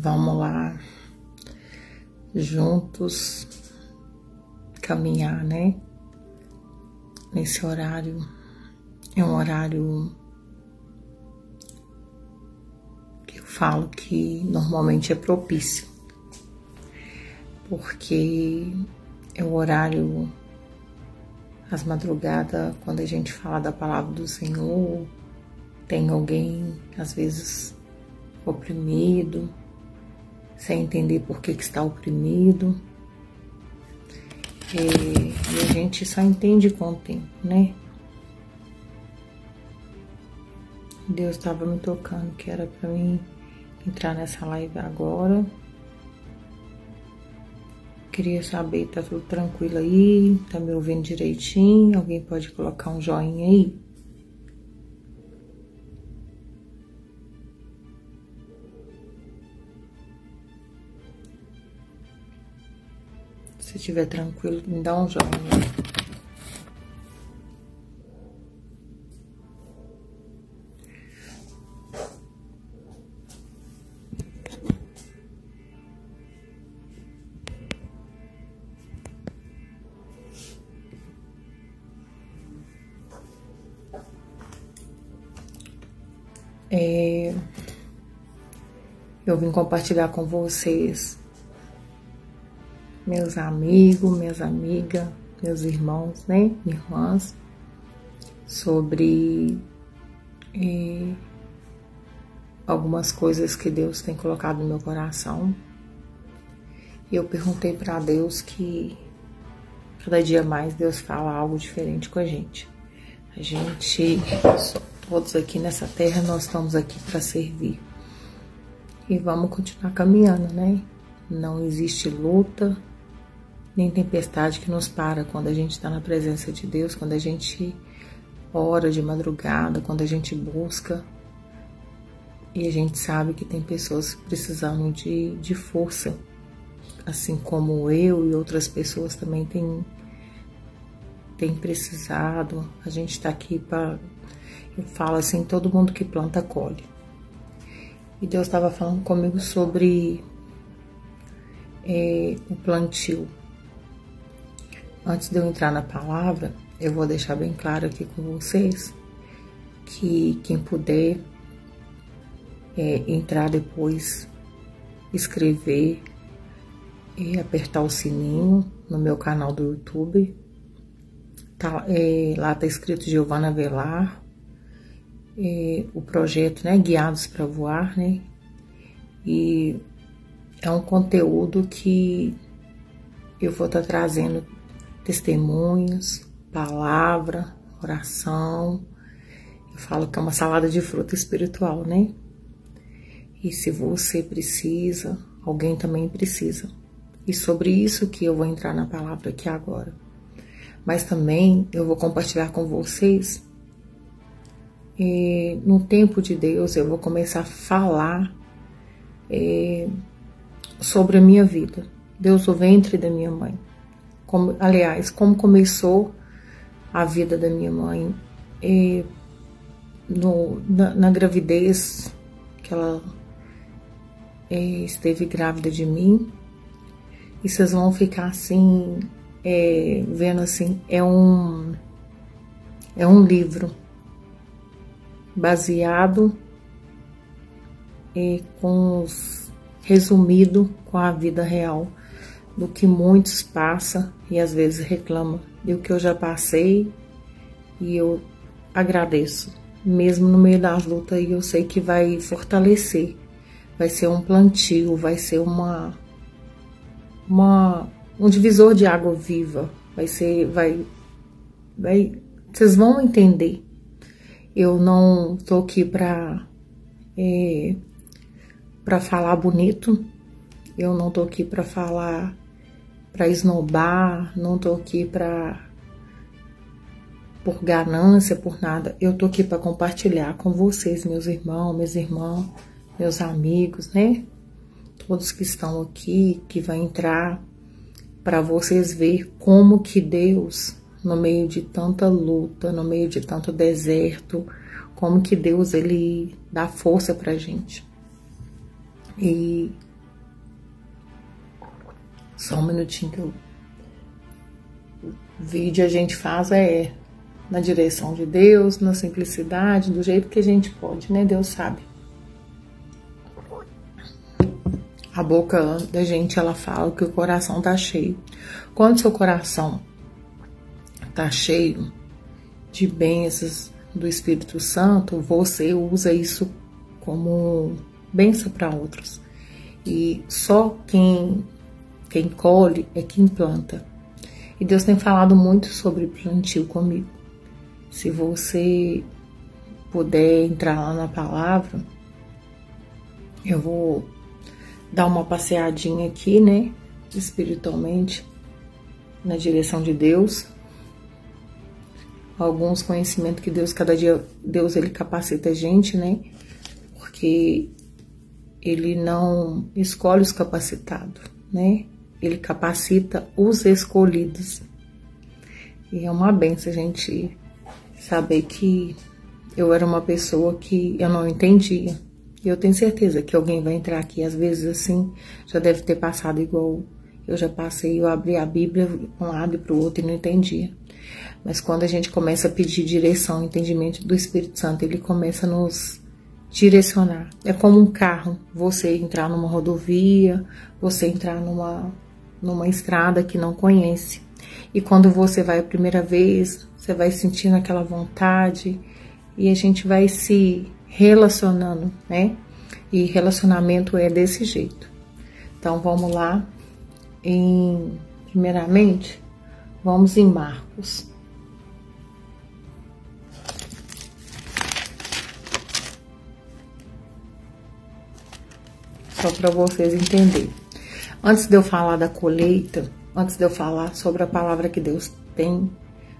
Vamos lá, juntos, caminhar, né? Nesse horário, é um horário que eu falo que normalmente é propício, porque é o horário, às madrugadas, quando a gente fala da palavra do Senhor, tem alguém, às vezes, oprimido, sem entender por que está oprimido. E a gente só entende com o tempo, né? Deus estava me tocando que era para mim entrar nessa live agora. Queria saber, tá tudo tranquilo aí? Tá me ouvindo direitinho? Alguém pode colocar um joinha aí? Se estiver tranquilo, me dá um joinha. Eu vim compartilhar com vocês, meus amigos, minhas amigas, meus irmãos, né, irmãs, sobre algumas coisas que Deus tem colocado no meu coração. E eu perguntei para Deus que cada dia mais Deus fala algo diferente com a gente. A gente, todos aqui nessa terra, nós estamos aqui para servir. E vamos continuar caminhando, né? Não existe luta, nem tempestade que nos para quando a gente está na presença de Deus, quando a gente ora de madrugada, quando a gente busca. E a gente sabe que tem pessoas precisando de força, assim como eu e outras pessoas também têm precisado. A gente está aqui para, eu falo assim, todo mundo que planta colhe. E Deus estava falando comigo sobre o plantio. Antes de eu entrar na palavra, eu vou deixar bem claro aqui com vocês que quem puder entrar depois, escrever e apertar o sininho no meu canal do YouTube. Lá tá escrito Giovana Velar, o projeto, né, Guiados para Voar, né? E é um conteúdo que eu vou estar trazendo testemunhos, palavra, oração. Eu falo que é uma salada de fruta espiritual, né? E se você precisa, alguém também precisa. E sobre isso que eu vou entrar na palavra aqui agora. Mas também eu vou compartilhar com vocês. No tempo de Deus, eu vou começar a falar sobre a minha vida. Deus, o ventre da minha mãe. Como começou a vida da minha mãe na gravidez, que ela esteve grávida de mim. E vocês vão ficar assim, vendo assim, é um livro baseado resumido com a vida real do que muitos passam e às vezes reclamam do que eu já passei, e eu agradeço mesmo no meio das lutas, e eu sei que vai fortalecer, vai ser um plantio, vai ser um divisor de água viva, vocês vão entender. Eu não tô aqui para falar bonito, eu não tô aqui para falar, para esnobar, não tô aqui por ganância, por nada. Eu tô aqui para compartilhar com vocês, meus irmãos, minhas irmãs, meus amigos, né? Todos que estão aqui, que vai entrar, para vocês ver como que Deus, no meio de tanta luta, no meio de tanto deserto, como que Deus, ele dá força pra gente. E Só um minutinho que o vídeo a gente faz na direção de Deus, na simplicidade, do jeito que a gente pode, né? Deus sabe. A boca da gente, ela fala que o coração tá cheio. Quando seu coração tá cheio de bênçãos do Espírito Santo, você usa isso como bênção para outros. E só quem colhe é quem planta. E Deus tem falado muito sobre plantio comigo. Se você puder entrar lá na palavra, eu vou dar uma passeadinha aqui, né, espiritualmente, na direção de Deus. Alguns conhecimentos que Deus, cada dia, Deus, ele capacita a gente, né, porque ele não escolhe os capacitados, né, ele capacita os escolhidos. E é uma benção a gente saber que eu era uma pessoa que eu não entendia. E eu tenho certeza que alguém vai entrar aqui, às vezes assim, já deve ter passado igual eu já passei. Eu abri a Bíblia um lado e pro outro e não entendia. Mas quando a gente começa a pedir direção, entendimento do Espírito Santo, ele começa a nos direcionar. É como um carro, você entrar numa rodovia, você entrar numa estrada que não conhece. E quando você vai a primeira vez, você vai sentindo aquela vontade e a gente vai se relacionando, né? E relacionamento é desse jeito. Então, vamos lá. Primeiramente, vamos em Marcos. Só para vocês entenderem. Antes de eu falar da colheita, antes de eu falar sobre a palavra que Deus tem,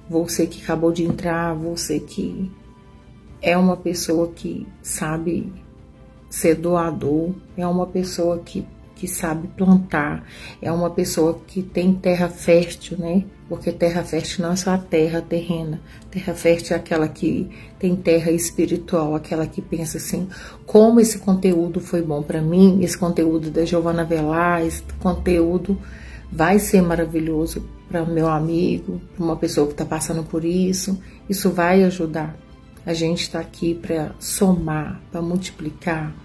você que acabou de entrar, você que é uma pessoa que sabe ser doador, é uma pessoa que sabe plantar, é uma pessoa que tem terra fértil, né? Porque terra fértil não é só a terra terrena, terra fértil é aquela que tem terra espiritual, aquela que pensa assim, como esse conteúdo foi bom para mim, esse conteúdo da Giovana Velar, esse conteúdo vai ser maravilhoso para meu amigo, para uma pessoa que está passando por isso vai ajudar. A gente está aqui para somar, para multiplicar,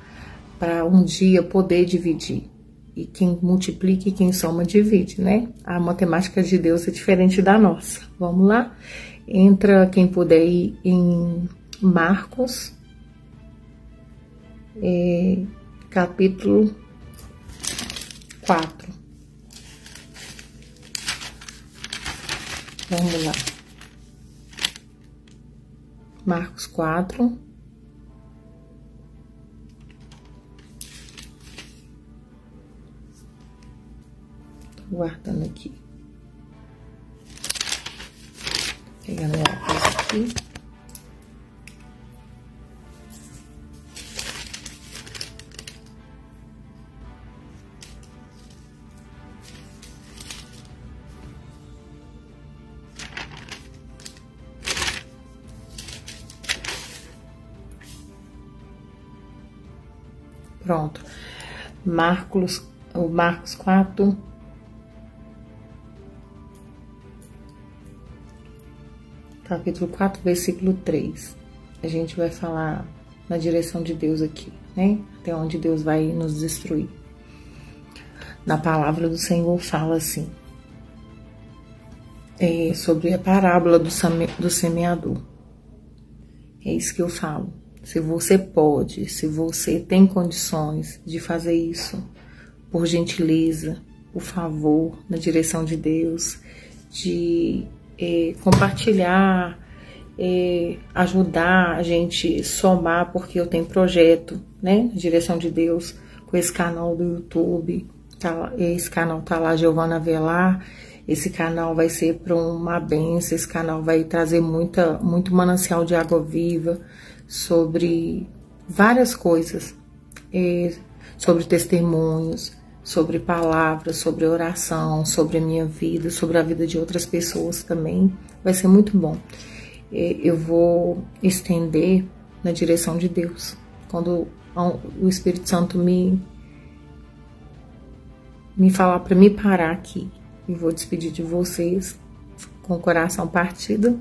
para um dia poder dividir. E quem multiplica e quem soma divide, né? A matemática de Deus é diferente da nossa. Vamos lá? Entra quem puder ir em Marcos, capítulo 4. Vamos lá. Marcos 4. Tô guardando aqui. Pegando a coisa aqui. Pronto. Marcos 4. Capítulo 4, versículo 3. A gente vai falar na direção de Deus aqui, né? Até onde Deus vai nos destruir. Na palavra do Senhor fala assim, sobre a parábola do semeador. É isso que eu falo. Se você pode, se você tem condições de fazer isso, por gentileza, por favor, na direção de Deus, de compartilhar, ajudar a gente somar, porque eu tenho projeto, né, na direção de Deus, com esse canal do YouTube, esse canal tá lá, Giovana Velar, esse canal vai ser para uma bênção, esse canal vai trazer muito manancial de água viva, sobre várias coisas, sobre testemunhos, sobre palavras, sobre oração, sobre a minha vida, sobre a vida de outras pessoas também. Vai ser muito bom. Eu vou estender na direção de Deus. Quando o Espírito Santo me me falar para me parar aqui. E vou despedir de vocês com o coração partido.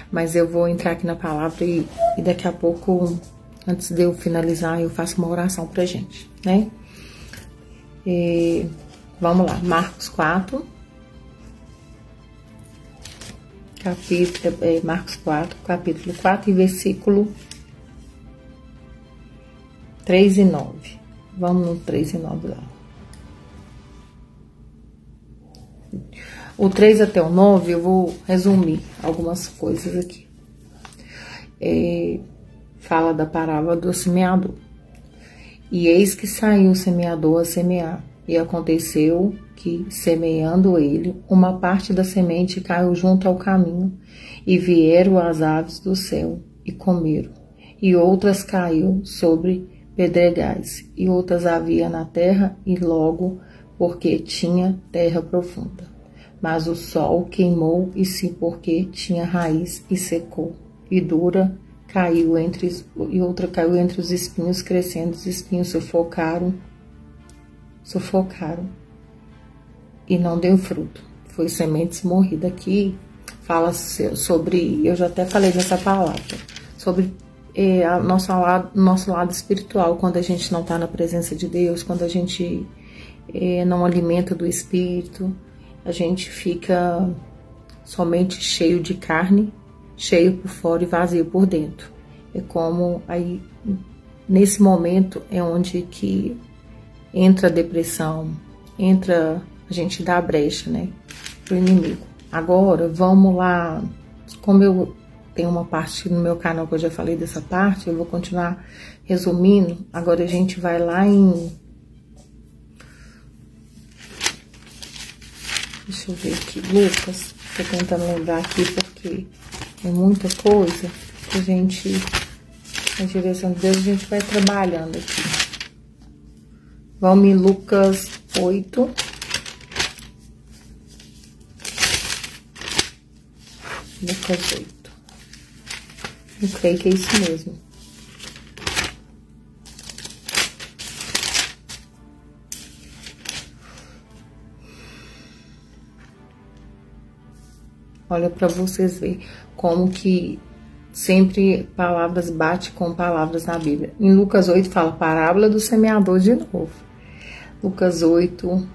Mas eu vou entrar aqui na palavra e daqui a pouco, antes de eu finalizar, eu faço uma oração pra gente, né? Vamos lá, Marcos 4. Marcos 4, capítulo 4 e versículo 3 e 9. Vamos no 3 e 9 lá. O 3 até o 9 eu vou resumir algumas coisas aqui. Fala da parábola do semeador. E eis que saiu o semeador a semear. E aconteceu que, semeando ele, uma parte da semente caiu junto ao caminho, e vieram as aves do céu e comeram. E outras caiu sobre pedregais, e outras havia na terra, e logo, porque tinha terra profunda. Mas o sol queimou, e se porque tinha raiz, e secou. E dura caiu e outra caiu entre os espinhos, crescendo, os espinhos sufocaram, e não deu fruto. Foi sementes morridas. Aqui fala sobre, eu já até falei dessa palavra, sobre nosso lado espiritual, quando a gente não está na presença de Deus, quando a gente não alimenta do Espírito, a gente fica somente cheio de carne, cheio por fora e vazio por dentro. É como aí, nesse momento, é onde que entra a depressão, a gente dá a brecha, né, pro inimigo. Agora, vamos lá, como eu tenho uma parte no meu canal que eu já falei dessa parte, eu vou continuar resumindo. Agora a gente vai lá em... Deixa eu ver aqui, Lucas, tô tentando lembrar aqui porque é muita coisa que a gente, na direção de Deus, a gente vai trabalhando aqui. Vamos em Lucas 8. Lucas 8. Eu creio que é isso mesmo. Olha para vocês verem como que sempre palavras bate com palavras na Bíblia. Em Lucas 8 fala parábola do semeador de novo. Lucas 8,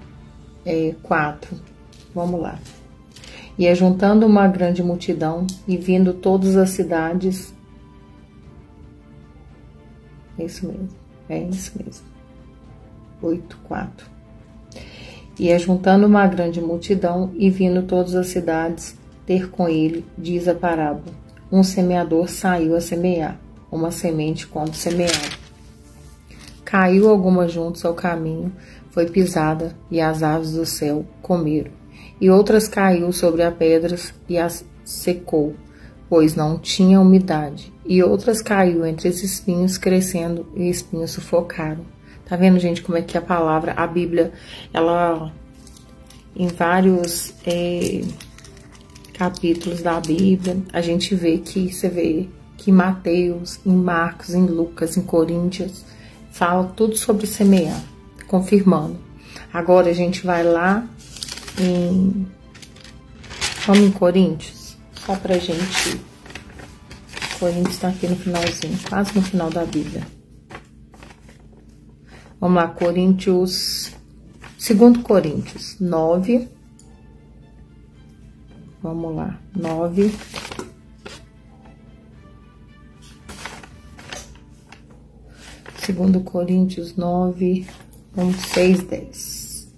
4. Vamos lá. E juntando uma grande multidão e vindo todas as cidades... É isso mesmo. 8, 4. E juntando uma grande multidão e vindo todas as cidades ter com ele, diz a parábola. Um semeador saiu a semear, uma semente quando semeada. Caiu algumas juntos ao caminho, foi pisada, e as aves do céu comeram. E outras caiu sobre as pedras e as secou, pois não tinha umidade. E outras caiu entre os espinhos, crescendo, e espinhos sufocaram. Tá vendo, gente, como é que a palavra, a Bíblia, ela, em vários capítulos da Bíblia, a gente vê que, você vê que em Mateus, em Marcos, em Lucas, em Coríntios, fala tudo sobre semear, confirmando. Agora a gente vai lá vamos em Coríntios, só pra gente... Coríntios tá aqui no finalzinho, quase no final da Bíblia. Vamos lá, Coríntios... 2 Coríntios 9. Vamos lá, 9. Segundo Coríntios 9, vamos 6, 10.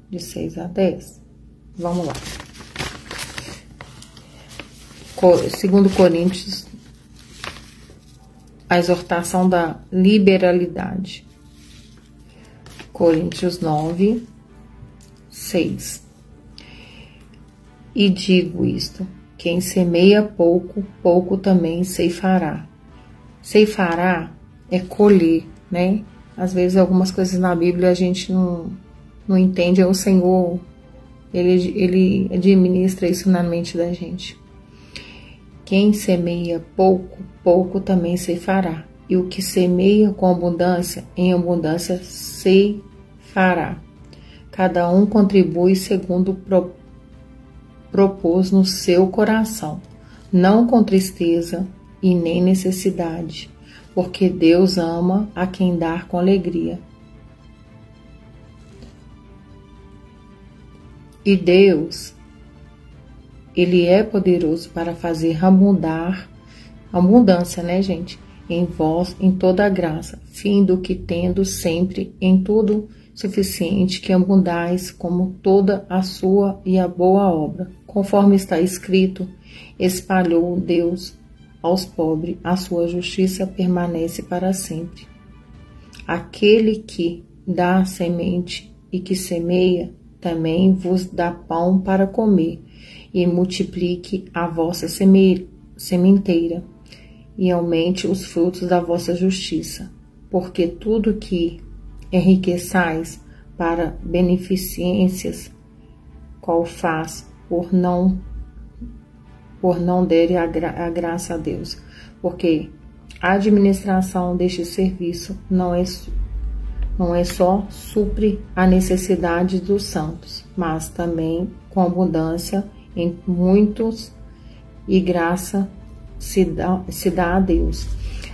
De 6 a 10. Vamos lá. Segundo Coríntios, a exortação da liberalidade. Coríntios 9, 6. E digo isto, quem semeia pouco, pouco também ceifará. Ceifará é colher, né? Às vezes algumas coisas na Bíblia a gente não entende, é o Senhor, ele administra isso na mente da gente. Quem semeia pouco, pouco também ceifará. E o que semeia com abundância, em abundância ceifará. cada um contribui segundo propôs no seu coração, não com tristeza e nem necessidade, porque Deus ama a quem dá com alegria. E Deus, Ele é poderoso para fazer abundância, né, gente? Em vós, em toda a graça, fim do que tendo sempre em tudo suficiente, que abundais como toda a sua e a boa obra. Conforme está escrito, espalhou Deus aos pobres, a sua justiça permanece para sempre. Aquele que dá semente e que semeia, também vos dá pão para comer, e multiplique a vossa sementeira, e aumente os frutos da vossa justiça, porque tudo que enriqueçais para beneficências, qual faz por não der a graça a Deus, porque a administração deste serviço não é só supre a necessidade dos santos, mas também com abundância em muitos, e graça se dá a Deus.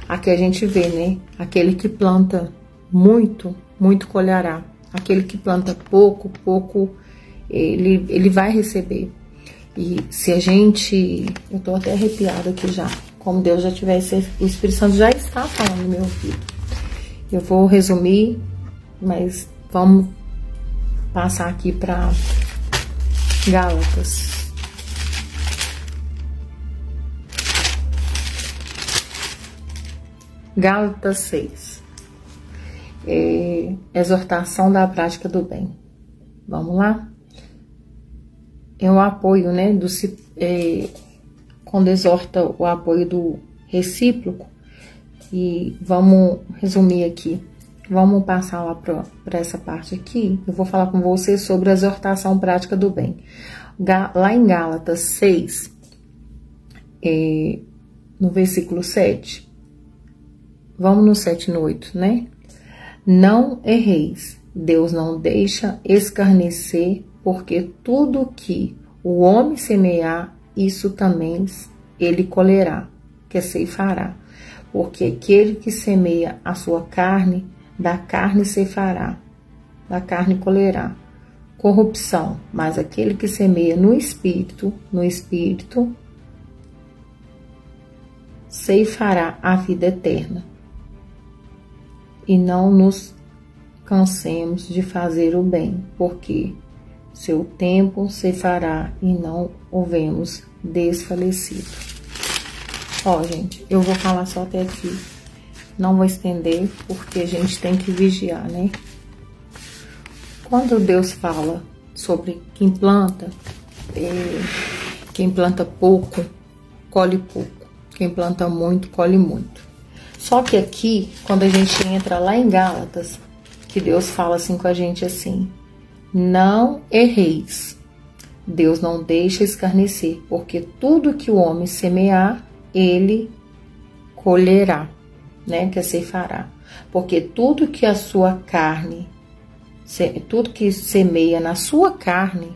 Aqui a gente vê, né? Aquele que planta muito, muito colherá. Aquele que planta pouco, pouco ele vai receber. E se a gente... Eu tô até arrepiada aqui já. Como Deus já tivesse... O Espírito Santo já está falando no meu ouvido. Eu vou resumir, mas vamos passar aqui para Gálatas. Gálatas 6. Exortação da prática do bem. Vamos lá? É o apoio, né? Quando exorta o apoio do recíproco. E vamos resumir aqui. Vamos passar lá para essa parte aqui. Eu vou falar com você sobre a exortação prática do bem. Lá em Gálatas 6, no versículo 7. Vamos no 7 e no 8, né? Não erreis. Deus não deixa escarnecer, porque tudo que o homem semear, isso também ele colherá, que ceifará. Porque aquele que semeia a sua carne, da carne ceifará, da carne colherá corrupção. Mas aquele que semeia no Espírito ceifará a vida eterna. E não nos cansemos de fazer o bem, porque seu tempo ceifará e não o vemos desfalecido. Ó, gente, eu vou falar só até aqui. Não vou estender, porque a gente tem que vigiar, né? Quando Deus fala sobre quem planta pouco, colhe pouco. Quem planta muito, colhe muito. Só que aqui, quando a gente entra lá em Gálatas, que Deus fala assim com a gente assim: não erreis. Deus não deixa escarnecer, porque tudo que o homem semear, ele colherá, né? Que ceifará. Porque tudo que a sua carne, tudo que semeia na sua carne,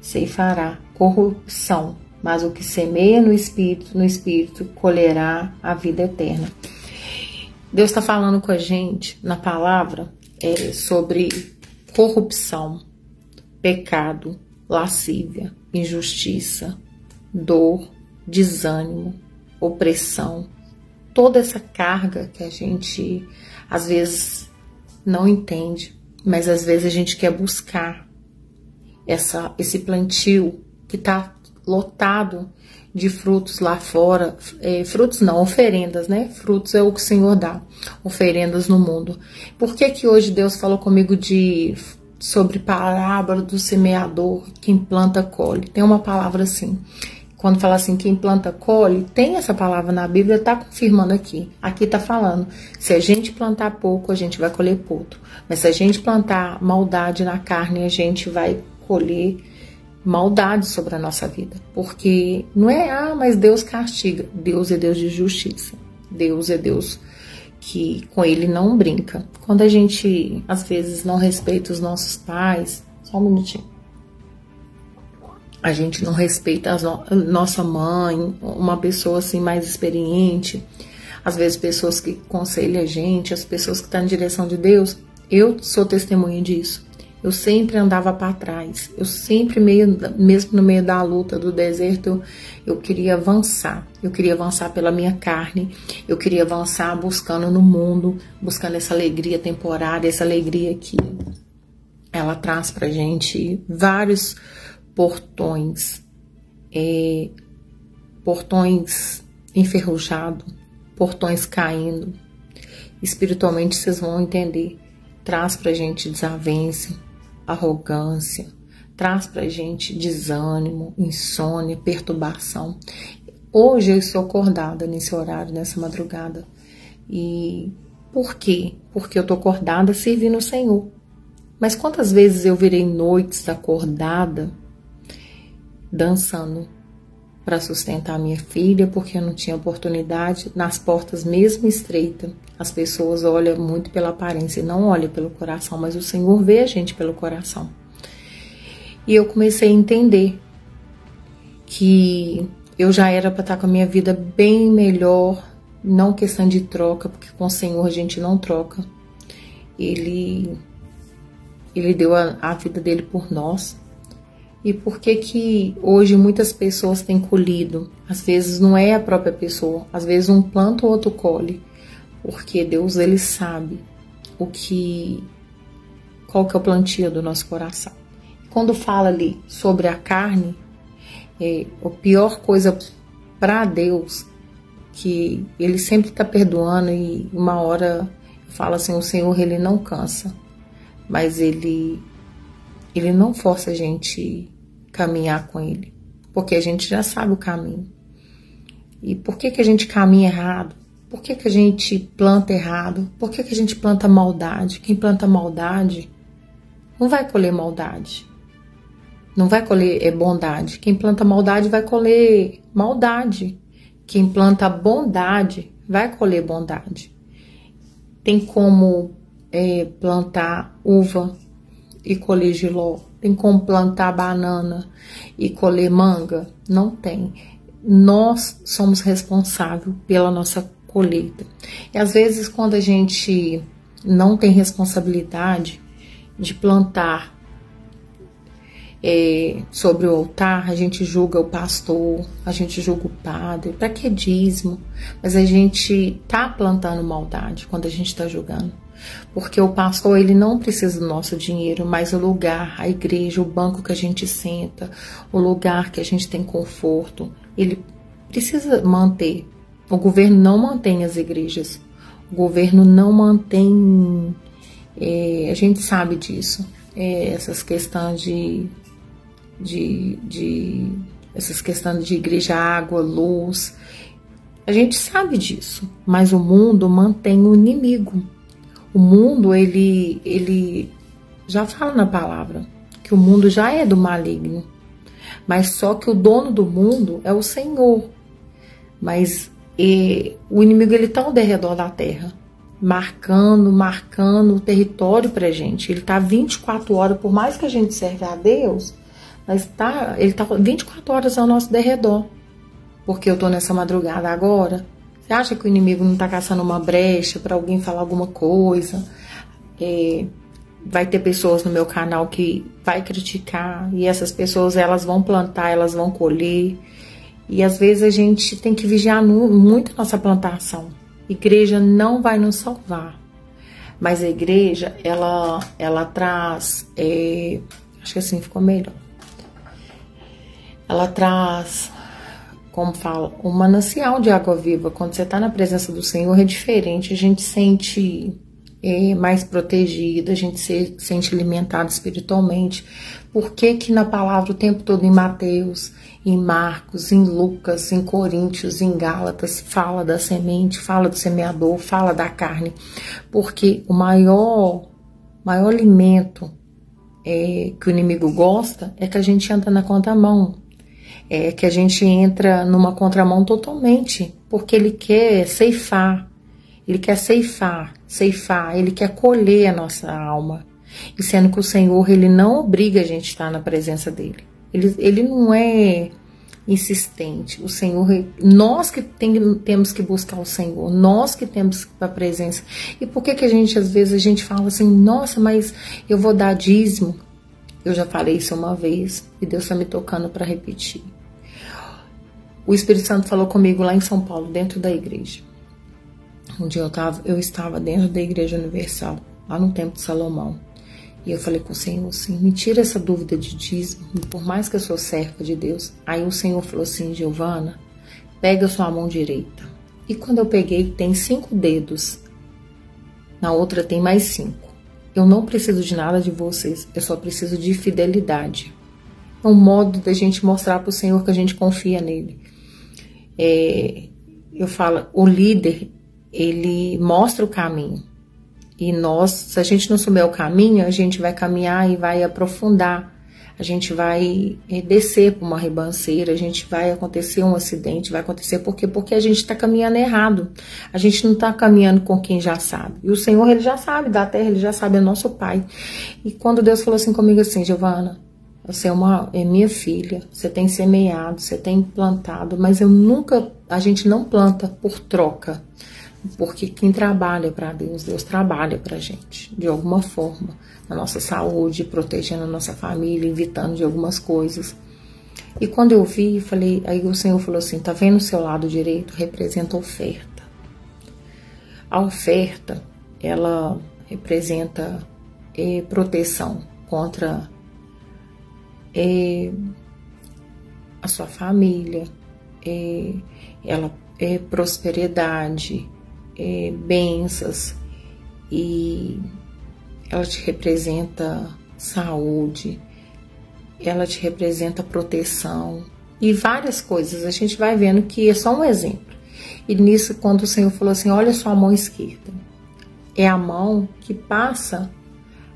ceifará corrupção. Mas o que semeia no Espírito colherá a vida eterna. Deus está falando com a gente na palavra sobre corrupção, pecado, lascívia, injustiça, dor, desânimo, opressão. Toda essa carga que a gente às vezes não entende, mas às vezes a gente quer buscar esse plantio que está lotado de frutos lá fora, frutos não, oferendas, né? Frutos é o que o Senhor dá, oferendas no mundo. Por que que hoje Deus falou comigo sobre parábola do semeador, quem planta colhe? Tem uma palavra assim, quando fala assim, quem planta colhe, tem essa palavra na Bíblia, tá confirmando aqui. Aqui tá falando, se a gente plantar pouco, a gente vai colher pouco. Mas se a gente plantar maldade na carne, a gente vai colher maldade sobre a nossa vida, porque não é, mas Deus castiga. Deus é Deus de justiça. Deus é Deus que com ele não brinca. Quando a gente, às vezes, não respeita os nossos pais, só um minutinho, a gente não respeita a nossa mãe, uma pessoa assim mais experiente, às vezes pessoas que aconselham a gente, as pessoas que estão na direção de Deus, eu sou testemunha disso. Eu sempre andava para trás, eu sempre, mesmo no meio da luta, do deserto, eu queria avançar pela minha carne, eu queria avançar buscando no mundo, buscando essa alegria temporária, essa alegria que ela traz pra gente vários portões, portões enferrujados, portões caindo. Espiritualmente vocês vão entender, traz pra gente desavença, arrogância, traz pra gente desânimo, insônia, perturbação. Hoje eu estou acordada nesse horário, nessa madrugada. E por quê? Porque eu tô acordada servindo o Senhor. Mas quantas vezes eu virei noites acordada, dançando para sustentar minha filha, porque eu não tinha oportunidade, nas portas mesmo estreitas. As pessoas olham muito pela aparência e não olham pelo coração, mas o Senhor vê a gente pelo coração. E eu comecei a entender que eu já era para estar com a minha vida bem melhor, não questão de troca, porque com o Senhor a gente não troca. Ele deu a vida dele por nós. E por que hoje muitas pessoas têm colhido? Às vezes não é a própria pessoa, às vezes um planta, o outro colhe. Porque Deus, ele sabe qual que é o plantio do nosso coração. Quando fala ali sobre a carne, a pior coisa para Deus, que ele sempre está perdoando, e uma hora fala assim, o Senhor, ele não cansa, mas ele não força a gente caminhar com ele, porque a gente já sabe o caminho. E por que a gente caminha errado? Por que a gente planta errado? Por que a gente planta maldade? Quem planta maldade não vai colher maldade, não vai colher bondade. Quem planta maldade vai colher maldade. Quem planta bondade vai colher bondade. Tem como plantar uva e colher jiló? Tem como plantar banana e colher manga? Não tem. Nós somos responsáveis pela nossa colheita. E às vezes quando a gente não tem responsabilidade de plantar sobre o altar, a gente julga o pastor, a gente julga o padre, para que dízimo? Mas a gente tá plantando maldade quando a gente está julgando. Porque o pastor, ele não precisa do nosso dinheiro, mas o lugar, a igreja, o banco que a gente senta, o lugar que a gente tem conforto, ele precisa manter. O governo não mantém as igrejas, o governo não mantém, a gente sabe disso, essas questões essas questões de igreja, água, luz, a gente sabe disso, mas o mundo mantém o inimigo. O mundo, ele já fala na palavra que o mundo já é do maligno, mas só que o dono do mundo é o Senhor. Mas o inimigo, ele tá ao redor da terra, marcando o território pra gente. Ele tá 24 horas, por mais que a gente serve a Deus, mas ele tá 24 horas ao nosso derredor. Porque eu tô nessa madrugada agora. Você acha que o inimigo não tá caçando uma brecha para alguém falar alguma coisa? Vai ter pessoas no meu canal que vai criticar, e essas pessoas, elas vão plantar, elas vão colher. E às vezes a gente tem que vigiar muito a nossa plantação. Igreja não vai nos salvar, mas a igreja, ela traz, acho que assim ficou melhor. Ela traz, como fala, um manancial de água viva. Quando você está na presença do Senhor é diferente, a gente sente mais protegida, a gente se sente alimentado espiritualmente. Por que na palavra o tempo todo, em Mateus, em Marcos, em Lucas, em Coríntios, em Gálatas, fala da semente, fala do semeador, fala da carne? Porque o maior alimento que o inimigo gosta é que a gente anda na contramão. Que a gente entra numa contramão totalmente, porque ele quer ceifar, Ele quer ceifar, Ele quer colher a nossa alma. E sendo que o Senhor, Ele não obriga a gente a estar na presença dEle. Ele não é insistente. O Senhor, nós que temos que buscar o Senhor, nós que temos que ir para a presença. E por que a gente, às vezes, a gente fala assim, nossa, mas eu vou dar dízimo? Eu já falei isso uma vez e Deus está me tocando para repetir. O Espírito Santo falou comigo lá em São Paulo, dentro da igreja. Um dia eu estava dentro da Igreja Universal, lá no Templo de Salomão. E eu falei com o Senhor assim, me tira essa dúvida de dízimo, por mais que eu sou serva de Deus. Aí o Senhor falou assim, Giovana, pega a sua mão direita. E quando eu peguei, tem 5 dedos. Na outra tem mais 5. Eu não preciso de nada de vocês, eu só preciso de fidelidade. É um modo da gente mostrar para o Senhor que a gente confia nele. Eu falo, o líder, ele mostra o caminho. E nós, se a gente não souber o caminho, a gente vai caminhar e vai aprofundar. A gente vai descer por uma ribanceira, a gente vai acontecer um acidente, vai acontecer por quê? Porque a gente está caminhando errado. A gente não está caminhando com quem já sabe. E o Senhor, Ele já sabe da terra, Ele já sabe, é nosso Pai. E quando Deus falou assim comigo assim, Giovana, você é minha filha, você tem semeado, você tem plantado, mas a gente não planta por troca. Porque quem trabalha para Deus, Deus trabalha para a gente, de alguma forma, na nossa saúde, protegendo a nossa família, evitando de algumas coisas. E quando eu vi, aí o Senhor falou assim, tá vendo o seu lado direito? Representa a oferta. A oferta, ela representa proteção contra a sua família, ela é prosperidade, bênçãos, e ela te representa saúde, ela te representa proteção e várias coisas. A gente vai vendo que é só um exemplo. E nisso, quando o Senhor falou assim, olha sua mão esquerda, é a mão que passa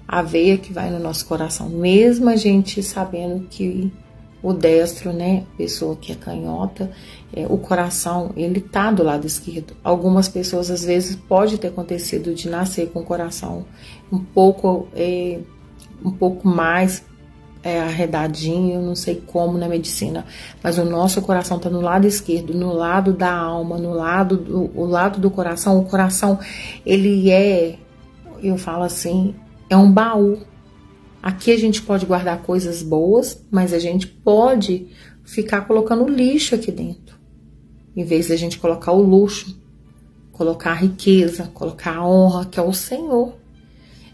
a veia que vai no nosso coração, mesmo a gente sabendo que o destro, né, a pessoa que é canhota, o coração, ele tá do lado esquerdo. Algumas pessoas, às vezes, pode ter acontecido de nascer com o coração um pouco mais arredadinho, eu não sei como na medicina, mas o nosso coração tá no lado esquerdo, no lado da alma, o lado do coração. O coração, ele eu falo assim, é um baú. Aqui a gente pode guardar coisas boas, mas a gente pode ficar colocando lixo aqui dentro. Em vez de a gente colocar o luxo, colocar a riqueza, colocar a honra, que é o Senhor.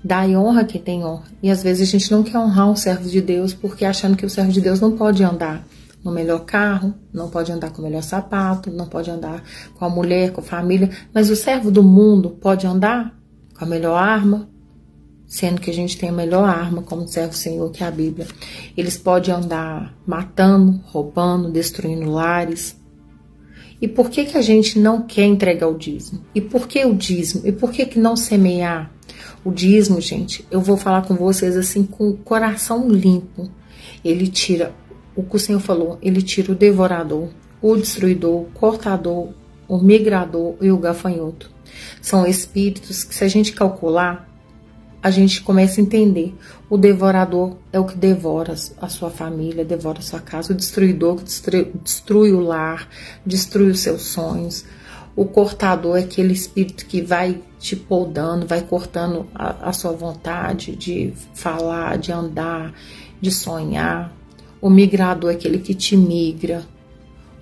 Dai honra quem tem honra. E às vezes a gente não quer honrar um servo de Deus, porque achando que o servo de Deus não pode andar no melhor carro, não pode andar com o melhor sapato, não pode andar com a mulher, com a família. Mas o servo do mundo pode andar com a melhor arma, sendo que a gente tem a melhor arma como servo do Senhor, que é a Bíblia. Eles podem andar matando, roubando, destruindo lares. E por que a gente não quer entregar o dízimo? E por que o dízimo? E por que não semear? O dízimo, gente, eu vou falar com vocês assim, com o coração limpo. Ele tira, o que o Senhor falou, ele tira o devorador, o destruidor, o cortador, o migrador e o gafanhoto. São espíritos que, se a gente calcular, a gente começa a entender. O devorador é o que devora a sua família, devora a sua casa. O destruidor que destrói o lar, destrói os seus sonhos. O cortador é aquele espírito que vai te podando, vai cortando a sua vontade de falar, de andar, de sonhar. O migrador é aquele que te migra.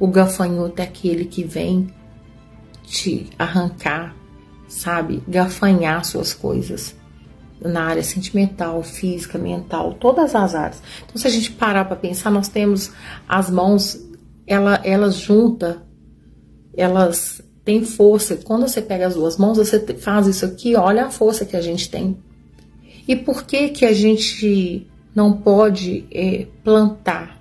O gafanhoto é aquele que vem te arrancar, sabe? Gafanhar suas coisas. Na área sentimental, física, mental, todas as áreas. Então, se a gente parar para pensar, nós temos as mãos, elas juntas, elas têm força. Quando você pega as duas mãos, você faz isso aqui, olha a força que a gente tem. E por que a gente não pode plantar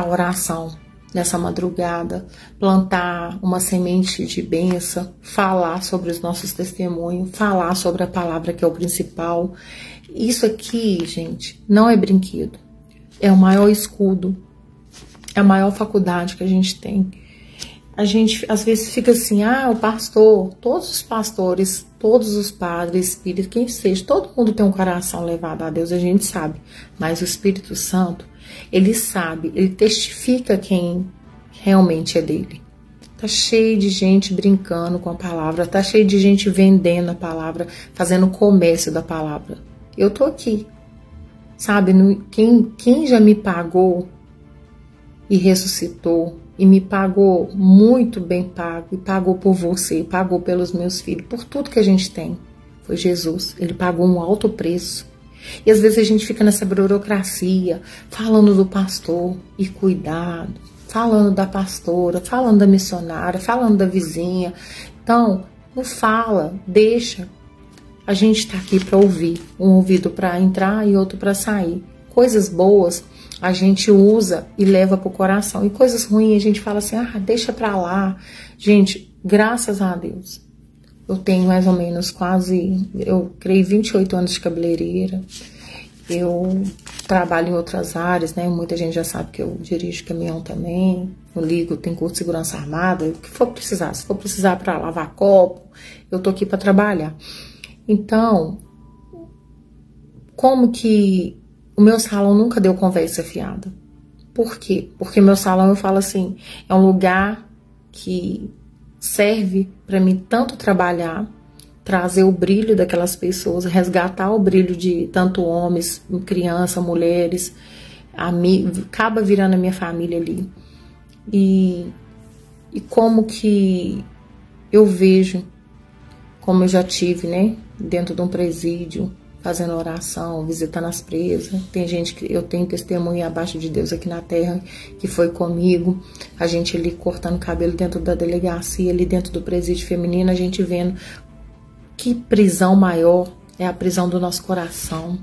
oração nessa madrugada, plantar uma semente de bênção, falar sobre os nossos testemunhos, falar sobre a palavra que é o principal. Isso aqui, gente, não é brinquedo. É o maior escudo, é a maior faculdade que a gente tem. a gente às vezes fica assim, o pastor, todos os pastores, todos os padres, espíritos, quem seja, todo mundo tem um coração levado a Deus, a gente sabe. Mas o Espírito Santo, ele sabe, ele testifica quem realmente é dele. Tá cheio de gente brincando com a palavra, tá cheio de gente vendendo a palavra, fazendo comércio da palavra. Eu tô aqui, sabe? Quem já me pagou e ressuscitou, e me pagou muito bem pago, e pagou por você, pagou pelos meus filhos, por tudo que a gente tem, foi Jesus. Ele pagou um alto preço. E às vezes a gente fica nessa burocracia, falando do pastor, e cuidado, falando da pastora, falando da missionária, falando da vizinha. Então, não fala, deixa. A gente está aqui para ouvir, um ouvido para entrar e outro para sair. Coisas boas a gente usa e leva para o coração, e coisas ruins a gente fala assim, deixa para lá. Gente, graças a Deus, eu tenho mais ou menos eu creio 28 anos de cabeleireira. Eu trabalho em outras áreas, né? Muita gente já sabe que eu dirijo caminhão também. Eu ligo, tem curso de segurança armada, o que for precisar. Se for precisar para lavar copo, eu tô aqui para trabalhar. Então, como que o meu salão nunca deu conversa fiada? Por quê? Porque meu salão, eu falo assim, é um lugar que serve para mim tanto trabalhar, trazer o brilho daquelas pessoas, resgatar o brilho de tanto homens, crianças, mulheres, acaba virando a minha família ali. E como que eu vejo, como eu já tive, né, dentro de um presídio, fazendo oração, visitando as presas. Tem gente que eu tenho testemunha abaixo de Deus aqui na terra, que foi comigo, a gente ali cortando cabelo dentro da delegacia, ali dentro do presídio feminino, a gente vendo que prisão maior é a prisão do nosso coração.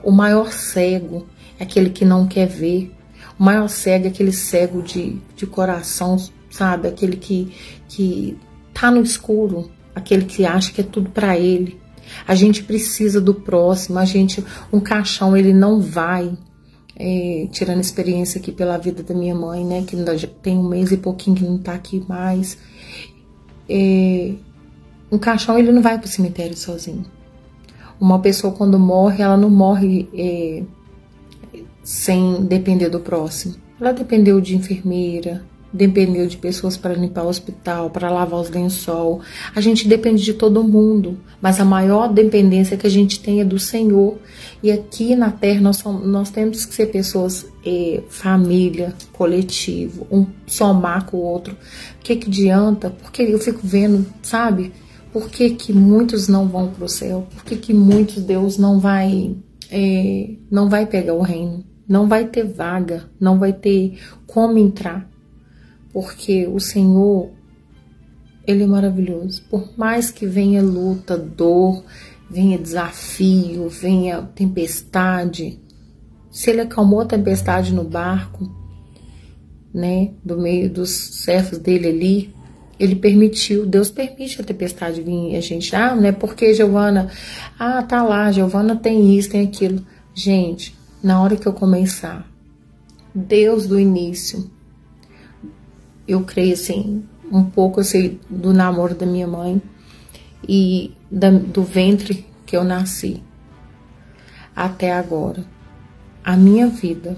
O maior cego é aquele que não quer ver. O maior cego é aquele cego de coração, sabe? Aquele que tá no escuro, aquele que acha que é tudo para ele. A gente precisa do próximo. Um caixão, ele não vai, tirando experiência aqui pela vida da minha mãe, né? Que ainda tem 1 mês e pouquinho que não tá aqui mais. Um caixão, ele não vai pro cemitério sozinho. Uma pessoa, quando morre, ela não morre sem depender do próximo. Ela dependeu de enfermeira, dependeu de pessoas para limpar o hospital, para lavar os lençol. A gente depende de todo mundo, mas a maior dependência que a gente tem é do Senhor. E aqui na Terra nós temos que ser pessoas, família, coletivo, um somar com o outro. O que adianta? Porque eu fico vendo, sabe? Por que muitos não vão para o céu? Por que muitos Deus não vai pegar o reino? Não vai ter vaga, não vai ter como entrar. Porque o Senhor, Ele é maravilhoso. Por mais que venha luta, dor, venha desafio, venha tempestade, se Ele acalmou a tempestade no barco, né, do meio dos servos dele ali, Ele permitiu, Deus permite a tempestade vir, e a gente, não é porque Giovana, tá lá, Giovana tem isso, tem aquilo. Gente, na hora que eu começar, Deus do início, eu creio assim, um pouco eu sei do namoro da minha mãe e do ventre que eu nasci até agora. A minha vida,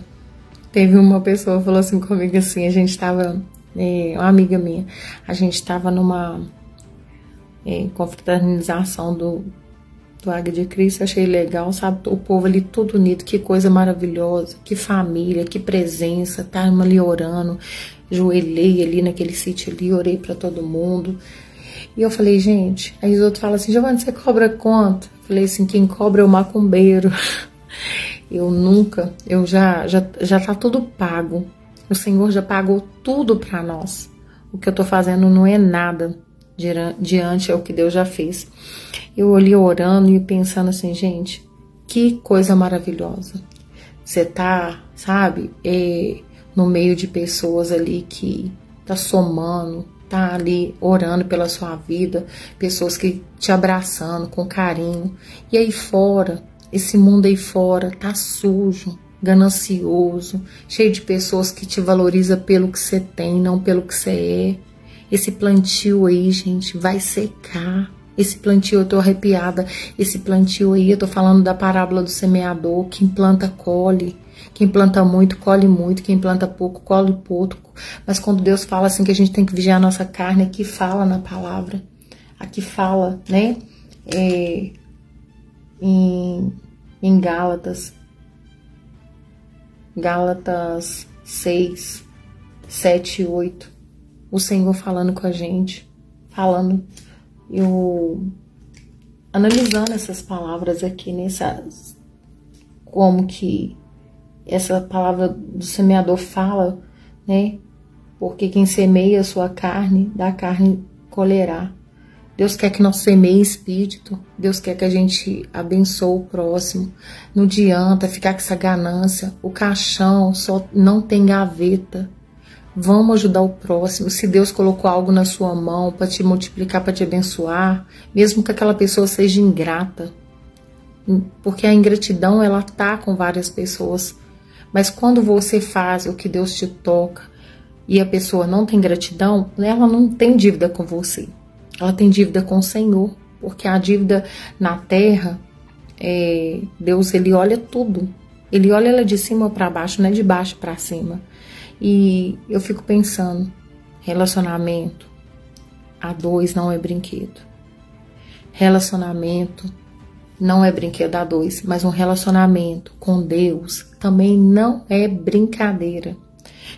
teve uma pessoa que falou assim comigo assim, a gente tava, uma amiga minha, a gente tava numa confraternização do Águia de Cristo, achei legal, sabe, o povo ali tudo unido, que coisa maravilhosa, que família, que presença, tá ali orando, joelhei ali naquele sítio ali, orei pra todo mundo, e eu falei, gente, aí os outros falam assim, Giovana, você cobra quanto? Eu falei assim, quem cobra é o macumbeiro. Eu já tá tudo pago, o Senhor já pagou tudo pra nós, o que eu tô fazendo não é nada diante ao que Deus já fez. Eu olhei orando e pensando assim, gente, que coisa maravilhosa. Você tá, sabe, no meio de pessoas ali que tá somando, tá ali orando pela sua vida, pessoas que te abraçando com carinho. E aí fora, esse mundo aí fora tá sujo, ganancioso, cheio de pessoas que te valorizam pelo que você tem, não pelo que você é. Esse plantio aí, gente, vai secar. Esse plantio, eu tô arrepiada. Esse plantio aí, eu tô falando da parábola do semeador. Quem planta, colhe. Quem planta muito, colhe muito. Quem planta pouco, colhe pouco. Mas quando Deus fala assim que a gente tem que vigiar a nossa carne, aqui fala na palavra. Aqui fala, né? Em Gálatas 6, 7 e 8. O Senhor falando com a gente. Eu analisando essas palavras aqui, como que essa palavra do semeador fala, né? Porque quem semeia a sua carne, da carne colherá. Deus quer que nós semeie espírito. Deus quer que a gente abençoe o próximo. Não adianta ficar com essa ganância. O caixão só não tem gaveta. Vamos ajudar o próximo. Se Deus colocou algo na sua mão para te multiplicar, para te abençoar, mesmo que aquela pessoa seja ingrata, porque a ingratidão ela tá com várias pessoas. Mas quando você faz o que Deus te toca e a pessoa não tem gratidão, ela não tem dívida com você. Ela tem dívida com o Senhor, porque a dívida na terra, Deus ele olha tudo. Ele olha ela de cima para baixo, não é de baixo para cima. E eu fico pensando, relacionamento a dois não é brinquedo. Relacionamento não é brinquedo a dois, mas um relacionamento com Deus também não é brincadeira.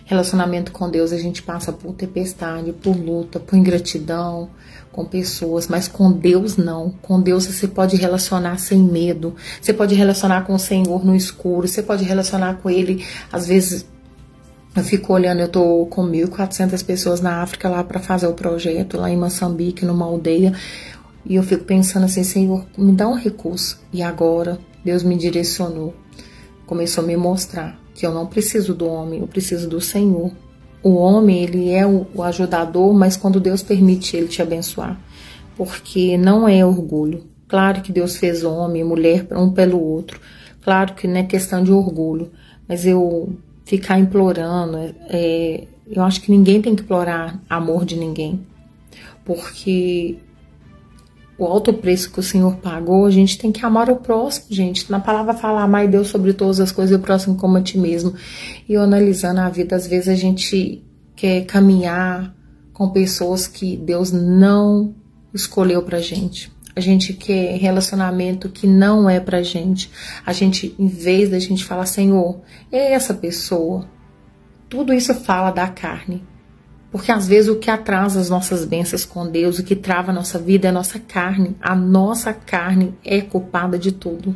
Relacionamento com Deus a gente passa por tempestade, por luta, por ingratidão com pessoas, mas com Deus não. Com Deus você pode relacionar sem medo, você pode relacionar com o Senhor no escuro, você pode relacionar com Ele, às vezes. Eu fico olhando, eu tô com 1.400 pessoas na África lá para fazer o projeto, lá em Moçambique, numa aldeia. E eu fico pensando assim, Senhor, me dá um recurso. E agora, Deus me direcionou. Começou a me mostrar que eu não preciso do homem, eu preciso do Senhor. O homem, ele é o ajudador, mas quando Deus permite ele te abençoar. Porque não é orgulho. Claro que Deus fez homem e mulher um pelo outro. Claro que não é questão de orgulho. Mas eu ficar implorando, eu acho que ninguém tem que implorar amor de ninguém, porque o alto preço que o Senhor pagou, a gente tem que amar o próximo, gente. Na palavra fala, amai Deus sobre todas as coisas e o próximo como a ti mesmo. E eu analisando a vida, às vezes a gente quer caminhar com pessoas que Deus não escolheu pra gente. A gente quer relacionamento que não é pra gente. A gente, em vez da gente falar, Senhor, é essa pessoa. Tudo isso fala da carne. Porque às vezes o que atrasa as nossas bênçãos com Deus, o que trava a nossa vida é a nossa carne. A nossa carne é culpada de tudo.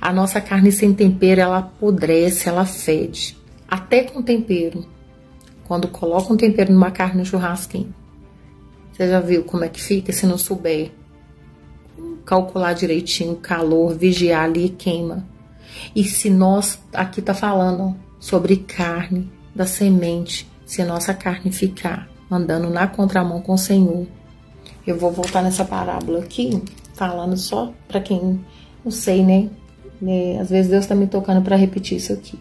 A nossa carne sem tempero, ela apodrece, ela fede. Até com tempero. Quando coloca um tempero numa carne no churrasquinho. Você já viu como é que fica se não souber? Calcular direitinho o calor, vigiar ali, queima. E se nós, aqui tá falando sobre carne, da semente, se a nossa carne ficar andando na contramão com o Senhor, eu vou voltar nessa parábola aqui, falando só para quem não sei, né? Às vezes Deus tá me tocando para repetir isso aqui.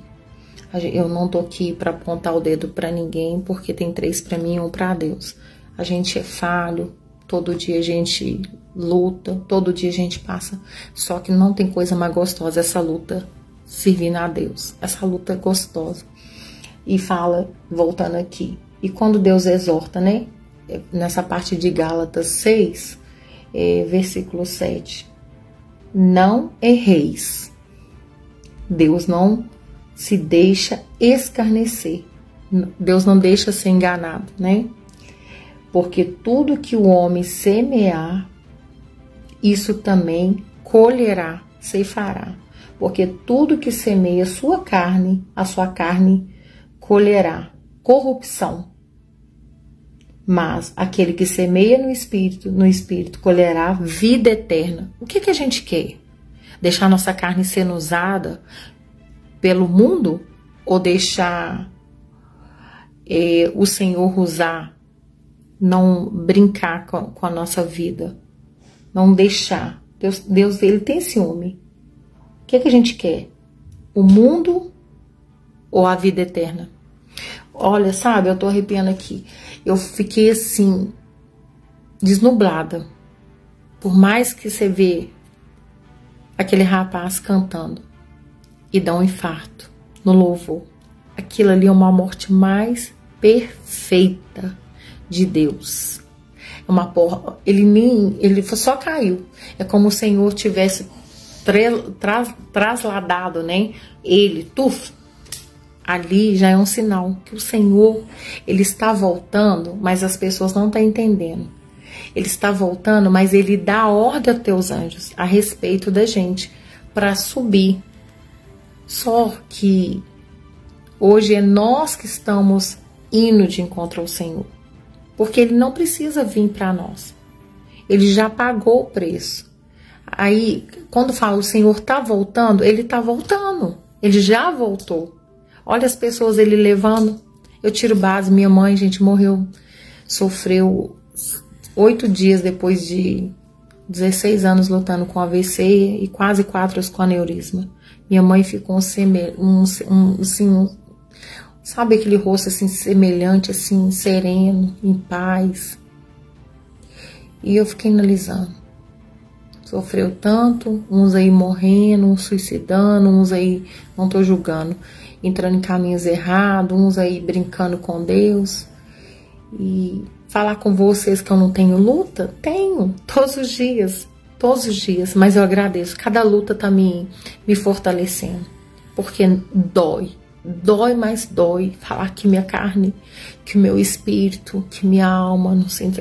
Eu não tô aqui para apontar o dedo para ninguém, porque tem 3 para mim e 1 para Deus. A gente é falho, todo dia a gente luta, todo dia a gente passa. Só que não tem coisa mais gostosa essa luta servindo a Deus. Essa luta é gostosa. E fala, voltando aqui, e quando Deus exorta, né? Nessa parte de Gálatas 6, versículo 7. Não erreis. Deus não se deixa escarnecer. Deus não deixa ser enganado, né? Porque tudo que o homem semear, isso também colherá, ceifará. Porque tudo que semeia a sua carne colherá corrupção. Mas aquele que semeia no Espírito colherá vida eterna. O que a gente quer? Deixar nossa carne sendo usada pelo mundo? Ou deixar o Senhor usar? Não brincar com a nossa vida. Não deixar. Deus ele tem ciúme. O que a gente quer? O mundo ou a vida eterna? Olha, sabe, eu tô arrepiando aqui. Eu fiquei assim, desnublada. Por mais que você vê aquele rapaz cantando e dá um infarto no louvor, aquilo ali é uma morte mais perfeita de Deus. É uma porra, ele só caiu. É como o Senhor tivesse trasladado, né? Ele, ali já é um sinal que o Senhor, ele está voltando, mas as pessoas não estão entendendo. Ele está voltando, mas ele dá ordem aos teus anjos a respeito da gente para subir. Só que hoje é nós que estamos indo de encontro ao Senhor, porque ele não precisa vir para nós. Ele já pagou o preço. Aí, quando fala o Senhor está voltando, ele está voltando. Ele já voltou. Olha as pessoas ele levando. Eu tiro base. Minha mãe, gente, morreu. Sofreu 8 dias depois de 16 anos lutando com AVC e quase 4 com aneurisma. Minha mãe ficou sabe aquele rosto assim semelhante, assim, sereno, em paz. E eu fiquei analisando. Sofreu tanto, uns aí morrendo, uns suicidando, uns aí, não tô julgando, entrando em caminhos errados, uns aí brincando com Deus. E falar com vocês que eu não tenho luta? Tenho, todos os dias, mas eu agradeço. Cada luta tá me fortalecendo, porque dói, mas dói. Falar que minha carne, que meu espírito, que minha alma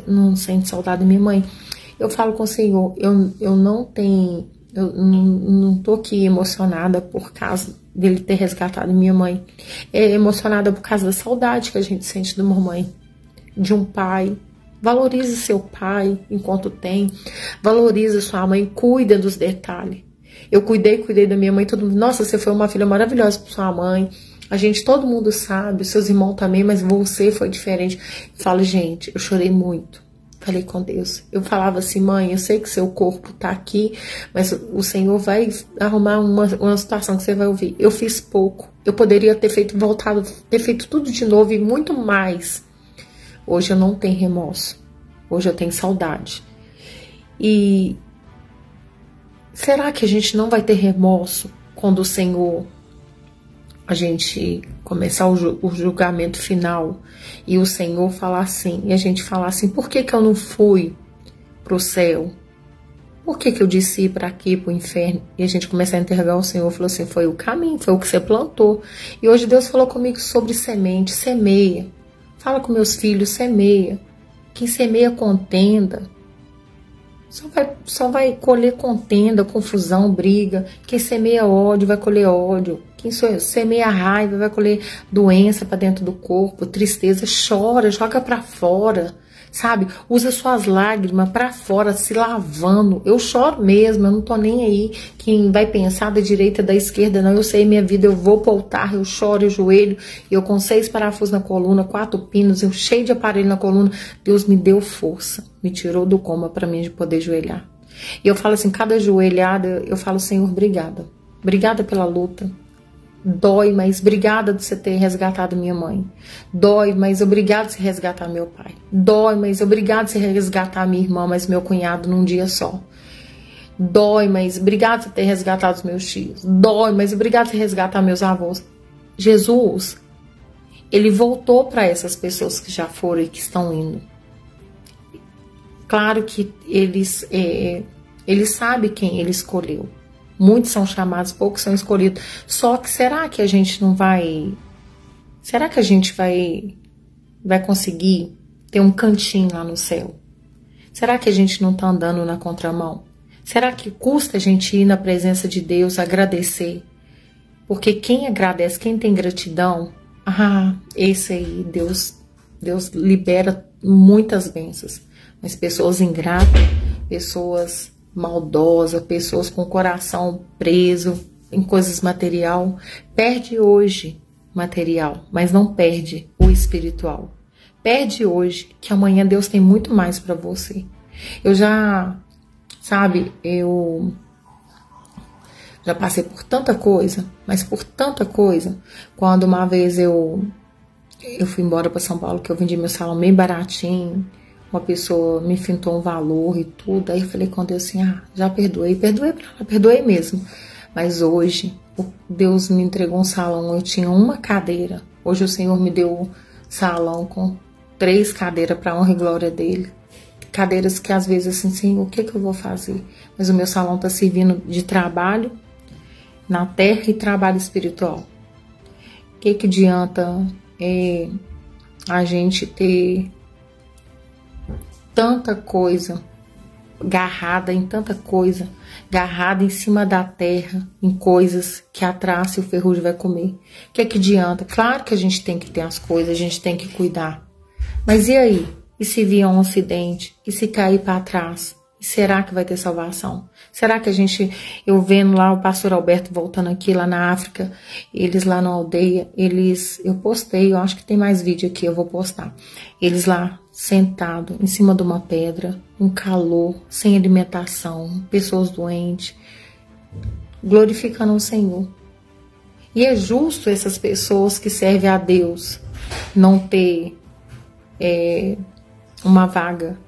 não sente saudade da minha mãe. Eu falo com o Senhor, eu não tô aqui emocionada por causa dele ter resgatado minha mãe. É emocionada por causa da saudade que a gente sente de uma mãe, de um pai. Valorize seu pai enquanto tem. Valorize sua mãe, cuida dos detalhes. Eu cuidei da minha mãe, todo mundo. Nossa, você foi uma filha maravilhosa para sua mãe. Todo mundo sabe, os seus irmãos também, mas você foi diferente. Eu falo, gente, eu chorei muito. Falei com Deus. Eu falava assim, mãe, eu sei que seu corpo tá aqui, mas o Senhor vai arrumar uma situação que você vai ouvir. Eu fiz pouco. Eu poderia ter feito tudo de novo e muito mais. Hoje eu não tenho remorso. Hoje eu tenho saudade. E será que a gente não vai ter remorso quando o Senhor, a gente começar o julgamento final e o Senhor falar assim, e a gente falar assim, por que eu não fui pro céu? Por que eu disse ir para aqui, pro inferno? E a gente começar a interrogar o Senhor, falou assim, foi o caminho, foi o que você plantou. E hoje Deus falou comigo sobre semente, semeia. Fala com meus filhos, semeia. Quem semeia contenda, só vai colher contenda, confusão, briga. Quem semeia ódio vai colher ódio. Quem semeia raiva vai colher doença para dentro do corpo, tristeza. Chora, joga para fora, sabe? Usa suas lágrimas para fora, se lavando. Eu choro mesmo, eu não tô nem aí. Quem vai pensar da direita, da esquerda, não. Eu sei minha vida, eu vou pro altar, eu choro, eu joelho. Eu com 6 parafusos na coluna, 4 pinos, eu cheio de aparelho na coluna. Deus me deu força, me tirou do coma para mim de poder joelhar. E eu falo assim, cada joelhada, eu falo, Senhor, obrigada. Obrigada pela luta. Dói, mas obrigada de você ter resgatado minha mãe. Dói, mas obrigado de você resgatar meu pai. Dói, mas obrigado de você resgatar minha irmã, mas meu cunhado num dia só. Dói, mas obrigado de você ter resgatado os meus tios. Dói, mas obrigado de você resgatar meus avós. Jesus, ele voltou para essas pessoas que já foram e que estão indo. Claro que ele sabe quem ele escolheu. Muitos são chamados, poucos são escolhidos. Só que será que a gente não vai... Será que a gente vai conseguir ter um cantinho lá no céu? Será que a gente não está andando na contramão? Será que custa a gente ir na presença de Deus, agradecer? Porque quem agradece, quem tem gratidão, esse aí, Deus libera muitas bênçãos. Mas pessoas ingratas, pessoas maldosa, pessoas com o coração preso em coisas material, perde hoje material, mas não perde o espiritual. Perde hoje, que amanhã Deus tem muito mais para você. Eu já, sabe, Já passei por tanta coisa, mas por tanta coisa. Quando uma vez eu fui embora para São Paulo, que eu vendi meu salão bem baratinho, uma pessoa me fintou um valor e tudo, aí eu falei com Deus assim, já perdoei mesmo. Mas hoje, Deus me entregou um salão, eu tinha uma cadeira. Hoje o Senhor me deu salão com 3 cadeiras para honra e glória dele. Cadeiras que às vezes assim, Senhor, o que eu vou fazer? Mas o meu salão está servindo de trabalho na terra e trabalho espiritual. O que adianta a gente ter tanta coisa, garrada em tanta coisa, garrada em cima da terra, em coisas que a traça e o ferrugem vai comer? O que adianta? Claro que a gente tem que ter as coisas, a gente tem que cuidar. Mas e aí? E se vier um acidente? E se cair para trás? E será que vai ter salvação? Será que eu vendo lá o pastor Alberto voltando aqui lá na África, eles lá na aldeia, eu postei, eu acho que tem mais vídeo aqui, eu vou postar. Eles lá sentados em cima de uma pedra, um calor, sem alimentação, pessoas doentes, glorificando o Senhor. E é justo essas pessoas que servem a Deus não ter uma vaga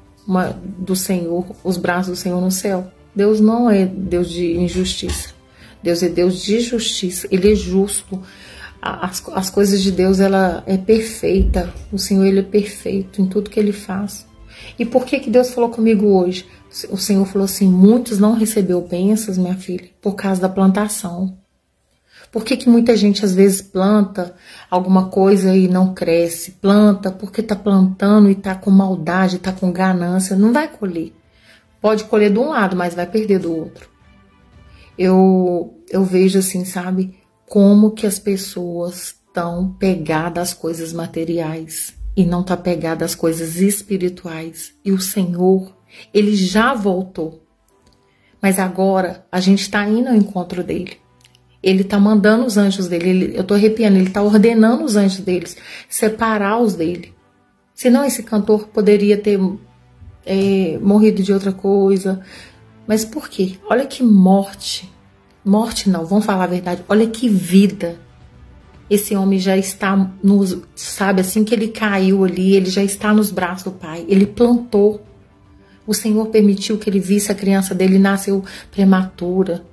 do Senhor, os braços do Senhor no céu. Deus não é Deus de injustiça. Deus é Deus de justiça. Ele é justo. As coisas de Deus, ela é perfeita. O Senhor, ele é perfeito em tudo que ele faz. E por que Deus falou comigo hoje? O Senhor falou assim, muitos não recebeu bênçãos, minha filha, por causa da plantação. Por que muita gente às vezes planta alguma coisa e não cresce? Planta porque tá plantando e tá com maldade, tá com ganância, não vai colher. Pode colher de um lado, mas vai perder do outro. Eu vejo assim, sabe, como que as pessoas estão pegadas às coisas materiais e não tá pegada às coisas espirituais. E o Senhor, ele já voltou. Mas agora a gente tá indo ao encontro dele. Ele tá mandando os anjos dele, eu tô arrepiando, ele tá ordenando os anjos deles, separar os dele. Senão esse cantor poderia ter morrido de outra coisa. Mas por quê? Olha que morte não, vamos falar a verdade, olha que vida. Esse homem já está, sabe, assim que ele caiu ali, ele já está nos braços do Pai, ele plantou. O Senhor permitiu que ele visse a criança dele, nasceu prematura.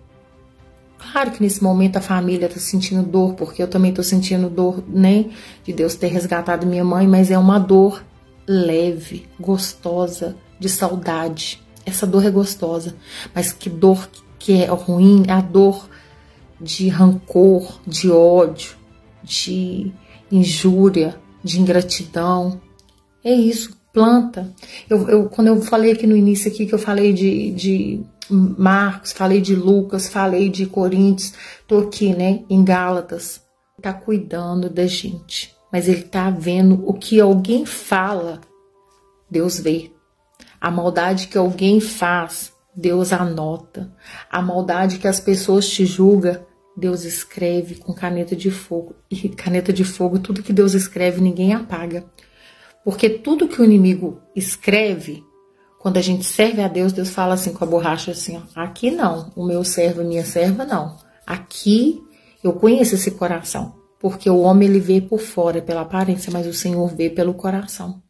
Claro que nesse momento a família está sentindo dor, porque eu também estou sentindo dor, né, de Deus ter resgatado minha mãe, mas é uma dor leve, gostosa, de saudade. Essa dor é gostosa, mas que dor que é ruim, a dor de rancor, de ódio, de injúria, de ingratidão. É isso, planta. Quando eu falei aqui no início aqui, que eu falei de Marcos, falei de Lucas, falei de Coríntios, tô aqui, né, em Gálatas. Tá cuidando da gente, mas ele tá vendo o que alguém fala, Deus vê. A maldade que alguém faz, Deus anota. A maldade que as pessoas te julgam, Deus escreve com caneta de fogo. E caneta de fogo, tudo que Deus escreve, ninguém apaga. Porque tudo que o inimigo escreve, quando a gente serve a Deus, Deus fala assim com a borracha assim, ó, aqui não, o meu servo, a minha serva não. Aqui eu conheço esse coração, porque o homem ele vê por fora, pela aparência, mas o Senhor vê pelo coração.